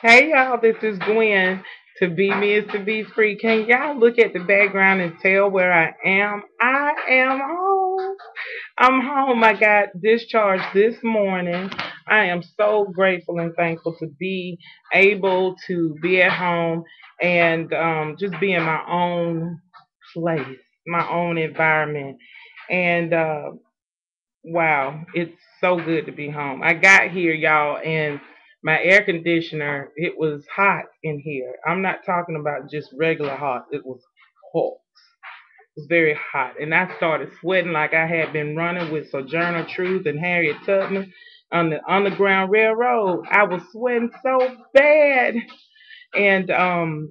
Hey y'all, this is Gwen. To be me is to be free. Can y'all look at the background and tell where I am? I am home. I'm home. I got discharged this morning. I am so grateful and thankful to be able to be at home and just be in my own place, my own environment. And wow, it's so good to be home. I got here, y'all, and my air conditioner, it was hot in here. I'm not talking about just regular hot. It was hot. It was very hot. And I started sweating like I had been running with Sojourner Truth and Harriet Tubman on the Underground Railroad. I was sweating so bad. And I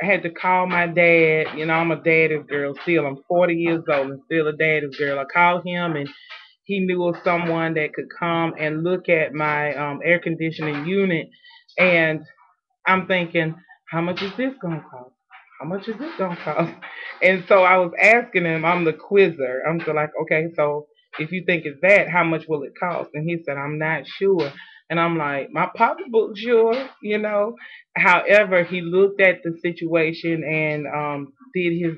had to call my dad. You know, I'm a daddy's girl still. I'm 40 years old and still a daddy's girl. I called him and he knew of someone that could come and look at my air conditioning unit. And I'm thinking, how much is this going to cost? How much is this going to cost? And so I was asking him, I'm the quizzer. I'm so like, okay, so if you think it's that, how much will it cost? And he said, I'm not sure. And I'm like, my pocketbook sure, you know. However, he looked at the situation and did his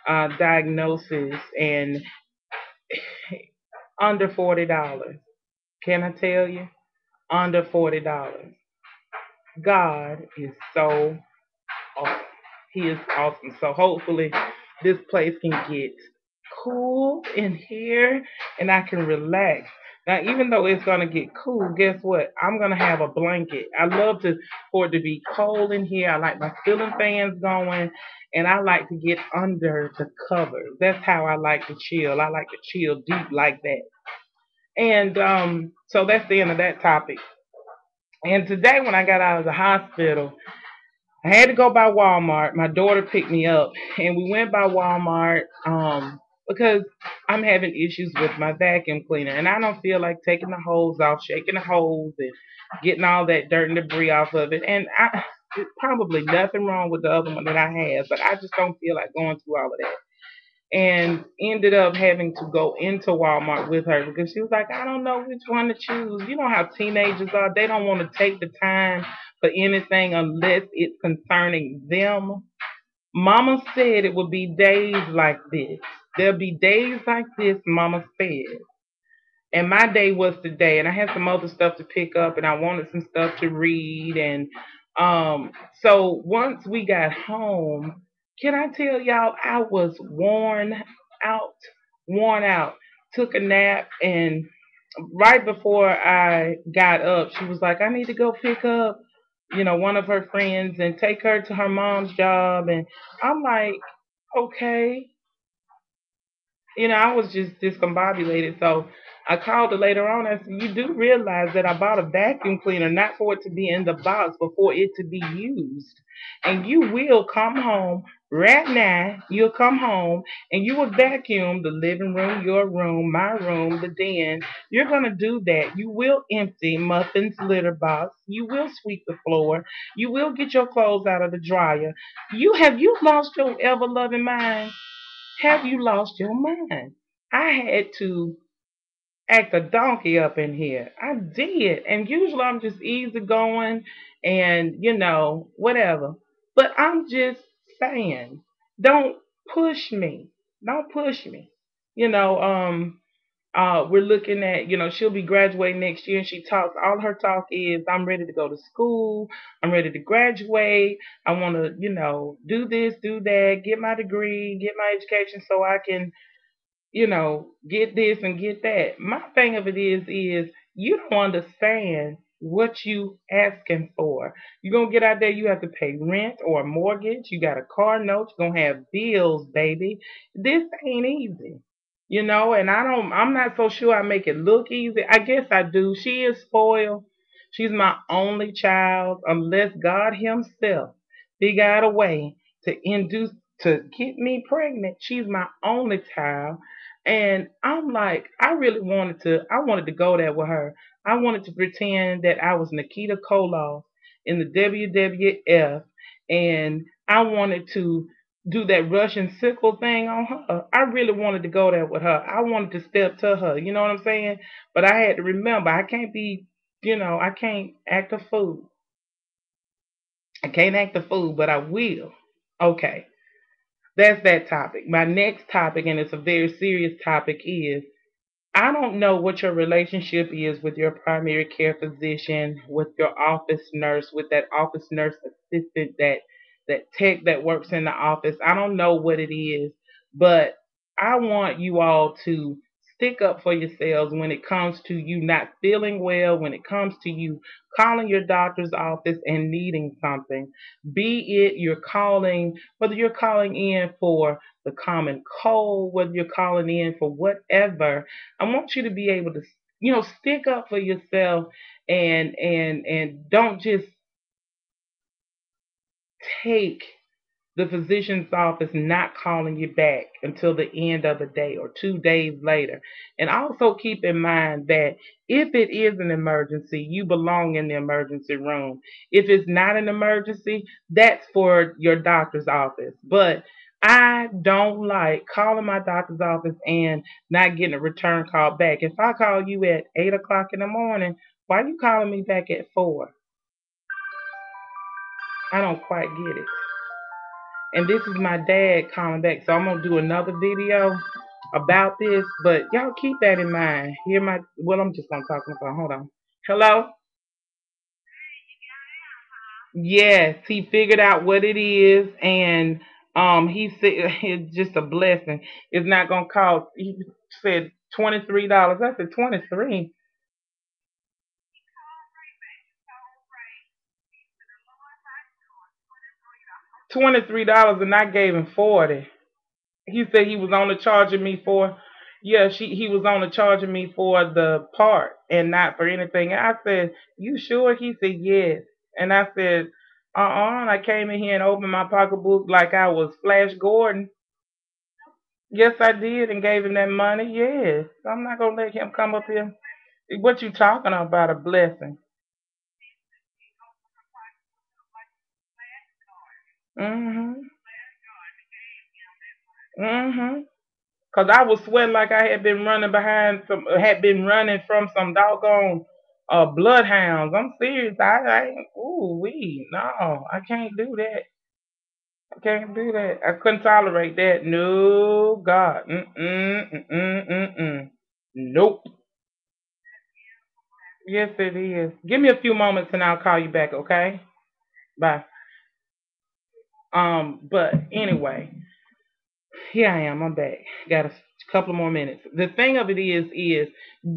diagnosis and under $40. Can I tell you? Under $40. God is so awesome. He is awesome. So hopefully this place can get cool in here and I can relax. Now, even though it's gonna get cool, guess what? I'm gonna have a blanket. I love to for it to be cold in here. I like my ceiling fans going, and I like to get under the covers. That's how I like to chill. I like to chill deep like that. And so that's the end of that topic. And today, when I got out of the hospital, I had to go by Walmart. My daughter picked me up, and we went by Walmart because I'm having issues with my vacuum cleaner, and I don't feel like taking the hose off, shaking the hose, and getting all that dirt and debris off of it. And it's probably nothing wrong with the other one that I have, but I just don't feel like going through all of that and ended up having to go into Walmart with her because she was like, I don't know which one to choose. You know how teenagers are. They don't want to take the time for anything unless it's concerning them. Mama said it would be days like this. There'll be days like this, Mama said. And my day was today, and I had some other stuff to pick up, and I wanted some stuff to read. And so once we got home, can I tell y'all, I was out, worn out. Took a nap, and right before I got up, she was like, I need to go pick up, one of her friends and take her to her mom's job. And I'm like, okay. I was just discombobulated. So I called her later on. I said, you do realize that I bought a vacuum cleaner not for it to be in the box, but for it to be used. And you will come home right now. You'll come home and you will vacuum the living room, your room, my room, the den. You're going to do that. You will empty Muffin's litter box. You will sweep the floor. You will get your clothes out of the dryer. You lost your ever loving mind? Have you lost your mind? I had to act a donkey up in here. I did. And usually I'm just easygoing and, whatever. But I'm just saying, don't push me. Don't push me. You know, we're looking at, she'll be graduating next year and she talks, all her talk is, I'm ready to go to school. I'm ready to graduate. I want to, do this, do that, get my degree, get my education so I can, get this and get that. My thing of it is you don't understand what you asking for. You're gonna get out there, you have to pay rent or a mortgage, you got a car note, you're gonna have bills, baby. This ain't easy. And I'm not so sure I make it look easy. I guess I do. She is spoiled. She's my only child, unless God Himself figure out a way to induce to get me pregnant. She's my only child. And I'm like, I wanted to go there with her. I wanted to pretend that I was Nikita Koloff in the WWF, and I wanted to do that Russian sickle thing on her. I really wanted to go there with her. I wanted to step to her. You know what I'm saying? But I had to remember, I can't be, I can't act a fool. I can't act a fool, but I will. Okay, that's that topic. My next topic, and it's a very serious topic, is I don't know what your relationship is with your primary care physician, with your office nurse, with that office nurse assistant, that tech that works in the office. I don't know what it is, but I want you all to stick up for yourselves when it comes to you not feeling well, when it comes to you calling your doctor's office and needing something. Be it you're calling, whether you're calling in for the common cold, whether you're calling in for whatever, I want you to be able to, stick up for yourself and don't just take the physician's office not calling you back until the end of the day or 2 days later. And also keep in mind that if it is an emergency, you belong in the emergency room. If it's not an emergency, that's for your doctor's office. But I don't like calling my doctor's office and not getting a return call back. If I call you at 8 o'clock in the morning, why are you calling me back at 4? I don't quite get it. And this is my dad calling back. So I'm gonna do another video about this, but y'all keep that in mind. I'm just gonna talk on the phone. Hold on. Hello? Yes, he figured out what it is, and he said it's just a blessing. It's not gonna cost. He said $23. I said 23. $23, and I gave him 40. He said he was only charging me for, yeah, he was only charging me for the part and not for anything. I said, you sure? He said, yes. And I said, and I came in here and opened my pocketbook like I was Flash Gordon. Yes, I did, and gave him that money. Yes. I'm not gonna let him come up here. What you talking about, a blessing? Mm-hmm. Mm-hmm. Cause I was sweating like I had been running from some doggone bloodhounds. I'm serious. I ain't, ooh wee, no, I can't do that. I can't do that. I couldn't tolerate that. No, God, nope. Yes, it is. Give me a few moments and I'll call you back. Okay, bye. But anyway, here I am. I'm back. Got a couple more minutes. The thing of it is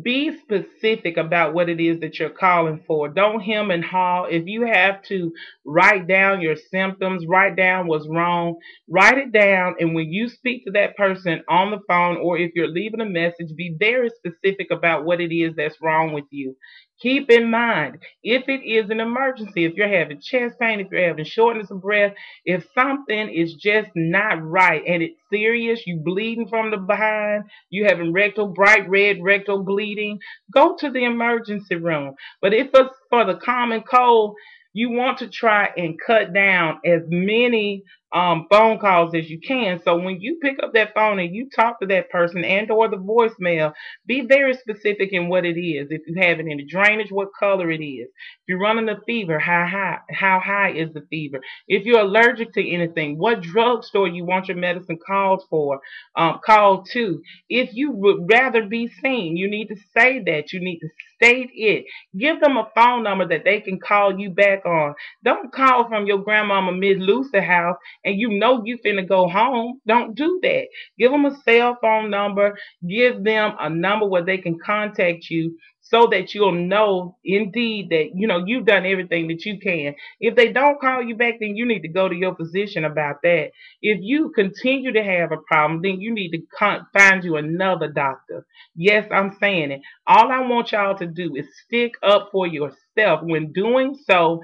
be specific about what it is that you're calling for. Don't hem and haw. If you have to write down your symptoms, write down what's wrong, write it down. And when you speak to that person on the phone, or if you're leaving a message, be very specific about what it is that's wrong with you. Keep in mind, if it is an emergency, if you're having chest pain, if you're having shortness of breath, if something is just not right and it's serious, you bleeding from the behind, you having bright red rectal bleeding, go to the emergency room. But if it's for the common cold, you want to try and cut down as many phone calls as you can. So when you pick up that phone and you talk to that person and or the voicemail, be very specific in what it is. If you have it in the drainage, what color it is. If you're running a fever, how high is the fever? If you're allergic to anything, what drugstore you want your medicine called to. If you would rather be seen, you need to say that. You need to state it. Give them a phone number that they can call you back on. Don't call from your grandmama Miss Lucy house and you know you finna go home. Don't do that. Give them a cell phone number. Give them a number where they can contact you so that you'll know indeed that you've done everything that you can. If they don't call you back, then you need to go to your physician about that. If you continue to have a problem, then you need to find you another doctor. Yes, I'm saying it. All I want y'all to do is stick up for yourself. When doing so,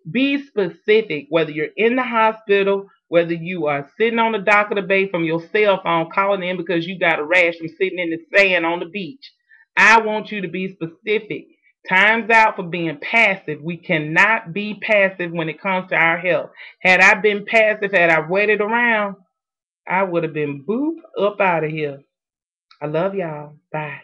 be specific, whether you're in the hospital, whether you are sitting on the dock of the bay from your cell phone calling in because you got a rash from sitting in the sand on the beach. I want you to be specific. Time's out for being passive. We cannot be passive when it comes to our health. Had I been passive, had I waited around, I would have been boop up out of here. I love y'all. Bye.